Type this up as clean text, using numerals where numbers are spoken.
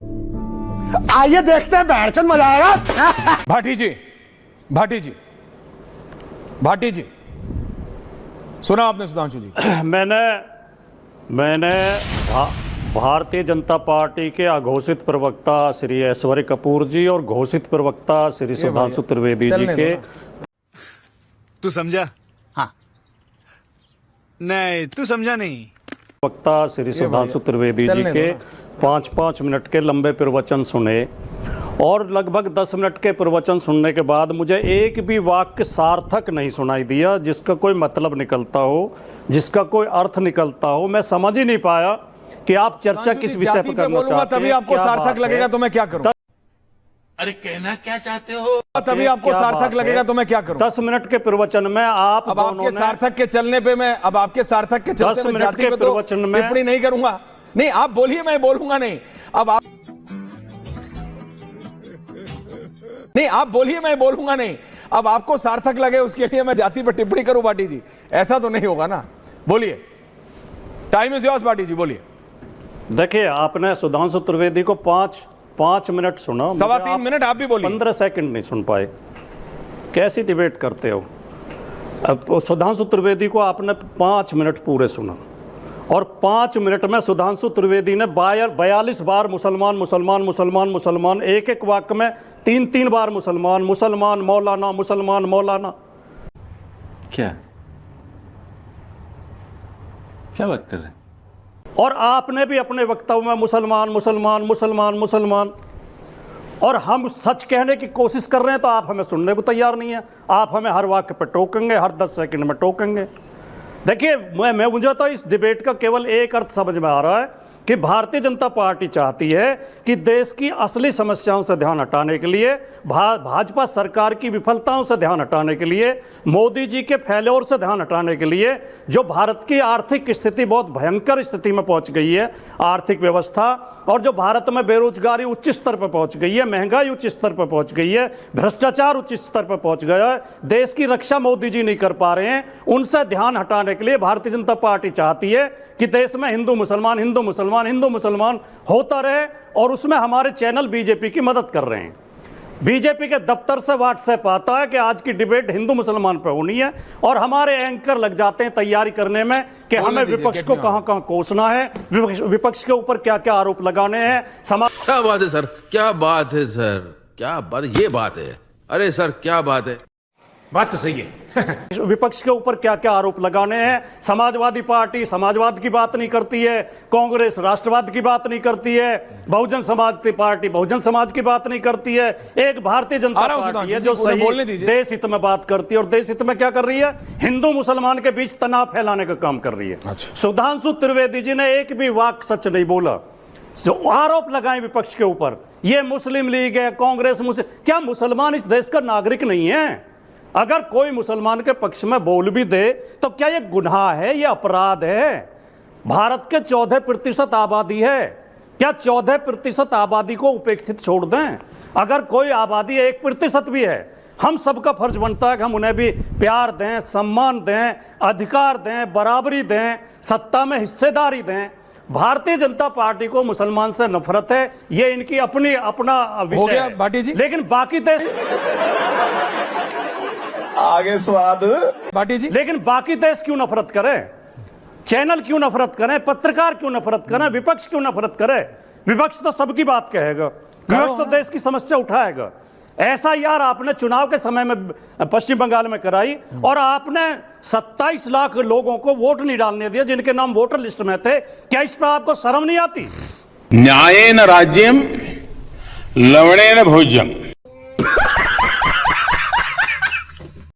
आइए देखते हैं, बैठचंद मजा आएगा। भाटी जी, भाटी जी, भाटी जी, सुना आपने सुधांशु जी? मैंने भारतीय जनता पार्टी के अघोषित प्रवक्ता श्री ऐश्वर्य कपूर जी और घोषित प्रवक्ता श्री सुधांशु त्रिवेदी जी के। तू समझा? हाँ। नहीं, तू समझा नहीं। वक्ता श्री सुधांशु त्रिवेदी जी के 5-5 मिनट के लंबे प्रवचन सुने और लगभग 10 मिनट के प्रवचन सुनने के बाद मुझे एक भी वाक्य सार्थक नहीं सुनाई दिया, जिसका कोई मतलब निकलता हो, जिसका कोई अर्थ निकलता हो। मैं समझ ही नहीं पाया कि आप चर्चा किस विषय पर करना चाहते हैं। तभी आपको सार्थक लगेगा तो मैं क्या करूं? अरे कहना क्या चाहते हो? तभी आपको सार्थक लगेगा तो मैं क्या करूं? 10 मिनट के प्रवचन में आप अब आपके सार्थक के चलने पे मैं जाति पे तो टिप्पणी नहीं करूंगा। नहीं, आप बोलिए, मैं बोलूंगा नहीं। अब आप नहीं, आप बोलिए, मैं बोलूंगा नहीं। अब आपको सार्थक लगे उसके लिए मैं जाति पर टिप्पणी करूं? भाटी जी, ऐसा तो नहीं होगा ना। बोलिए, टाइम इज योर्स। भाटी जी बोलिए। देखिए, आपने सुधांशु त्रिवेदी को 5 मिनट सुना, 3.25 मिनट आप भी बोलिए। 15 सेकंड नहीं सुन पाए। कैसी डिबेट करते हो? अब सुधांशु त्रिवेदी को आपने 5 मिनट पूरे सुना और 5 मिनट में सुधांशु त्रिवेदी ने 42 बार मुसलमान मुसलमान मुसलमान मुसलमान, एक वाक्य में 3 बार मुसलमान मुसलमान मौलाना मुसलमान मौलाना। क्या बात कर रहे हैं? और आपने भी अपने वक्तव्य में मुसलमान मुसलमान मुसलमान मुसलमान, और हम सच कहने की कोशिश कर रहे हैं तो आप हमें सुनने को तैयार नहीं है। आप हमें हर वाक्य पर टोकेंगे, हर 10 सेकंड में टोकेंगे। देखिए, मुझे तो इस डिबेट का केवल एक अर्थ समझ में आ रहा है कि भारतीय जनता पार्टी चाहती है कि देश की असली समस्याओं से ध्यान हटाने के लिए, भाजपा सरकार की विफलताओं से ध्यान हटाने के लिए, मोदी जी के फेल्योर से ध्यान हटाने के लिए, जो भारत की आर्थिक स्थिति बहुत भयंकर स्थिति में पहुंच गई है, आर्थिक व्यवस्था, और जो भारत में बेरोजगारी उच्च स्तर पर पहुंच गई है, महंगाई उच्च स्तर पर पहुंच गई है, भ्रष्टाचार उच्च स्तर पर पहुंच गया है, देश की रक्षा मोदी जी नहीं कर पा रहे हैं, उनसे ध्यान हटाने के लिए भारतीय जनता पार्टी चाहती है कि देश में हिंदू मुसलमान हिंदू मुसलमान हिंदू मुसलमान होता रहे, और उसमें हमारे चैनल बीजेपी की मदद कर रहे हैं। बीजेपी के दफ्तर से व्हाट्सएप आता है कि आज की डिबेट हिंदू मुसलमान पर होनी है, और हमारे एंकर लग जाते हैं तैयारी करने में कि हमें विपक्ष को कहां कोसना है, विपक्ष के ऊपर क्या क्या आरोप लगाने हैं। क्या बात है सर, क्या बात है सर, क्या बात, ये बात है। अरे सर क्या बात है, बात तो सही है। विपक्ष के ऊपर क्या क्या आरोप लगाने हैं। समाजवादी पार्टी समाजवाद की बात नहीं करती है, कांग्रेस राष्ट्रवाद की बात नहीं करती है, बहुजन समाज पार्टी बहुजन समाज की बात नहीं करती है। एक भारतीय जनता पार्टी है जो सही देश हित में बात करती है, और देश हित में क्या कर रही है? हिंदू मुसलमान के बीच तनाव फैलाने का काम कर रही है। सुधांशु त्रिवेदी जी ने एक भी वाक्य सच नहीं बोला, जो आरोप लगाए विपक्ष के ऊपर, ये मुस्लिम लीग है, कांग्रेस क्या मुसलमान इस देश का नागरिक नहीं है? अगर कोई मुसलमान के पक्ष में बोल भी दे तो क्या ये गुनाह है, ये अपराध है? भारत के 14% आबादी है, क्या 14% आबादी को उपेक्षित छोड़ दें? अगर कोई आबादी 1% भी है, हम सबका फर्ज बनता है कि हम उन्हें भी प्यार दें, सम्मान दें, अधिकार दें, बराबरी दें, सत्ता में हिस्सेदारी दें। भारतीय जनता पार्टी को मुसलमान से नफरत है, ये इनकी अपना विषय है। भाटी जी, लेकिन बाकी देश आगे स्वाद। भाटी जी, लेकिन बाकी देश क्यों नफरत करे? चैनल क्यों नफरत करें? पत्रकार क्यों नफरत करें? विपक्ष क्यों नफरत करे? विपक्ष तो सबकी बात कहेगा, विपक्ष तो देश की समस्या उठाएगा। ऐसा यार आपने चुनाव के समय में पश्चिम बंगाल में कराई, और आपने 27 लाख लोगों को वोट नहीं डालने दिया जिनके नाम वोटर लिस्ट में थे। क्या इस पर आपको शर्म नहीं आती? न्यायेन राज्यम लवणेन भोज्यम